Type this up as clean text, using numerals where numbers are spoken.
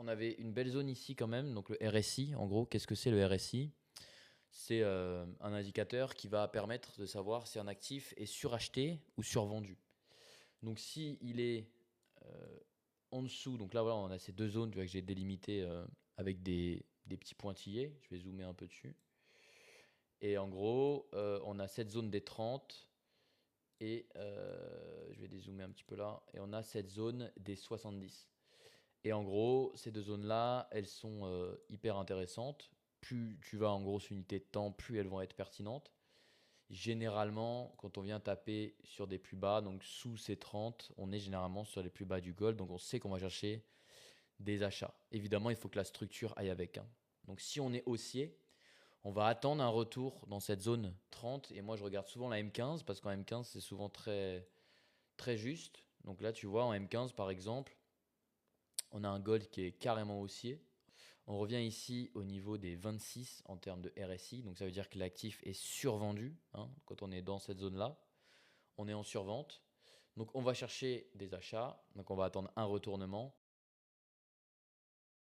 on avait une belle zone ici quand même. Donc le RSI, en gros, qu'est-ce que c'est le RSI? C'est un indicateur qui va permettre de savoir si un actif est suracheté ou survendu. Donc si il est euh, en dessous, donc là voilà, on a ces deux zones, tu vois, que j'ai délimitées avec des petits pointillés. Je vais zoomer un peu dessus. Et en gros, on a cette zone des 30 et je vais dézoomer un petit peu là. Et on a cette zone des 70. Et en gros, ces deux zones-là, elles sont hyper intéressantes. Plus tu vas en grosse unité de temps, plus elles vont être pertinentes. Généralement, quand on vient taper sur des plus bas, donc sous ces 30, on est généralement sur les plus bas du gold. Donc on sait qu'on va chercher des achats. Évidemment, il faut que la structure aille avec, hein. Donc si on est haussier, on va attendre un retour dans cette zone 30. Et moi, je regarde souvent la M15 parce qu'en M15, c'est souvent très, très juste. Donc là, tu vois, en M15, par exemple, on a un gold qui est carrément haussier. On revient ici au niveau des 26 en termes de RSI. Donc ça veut dire que l'actif est survendu, hein, quand on est dans cette zone-là. On est en survente. Donc on va chercher des achats. Donc on va attendre un retournement.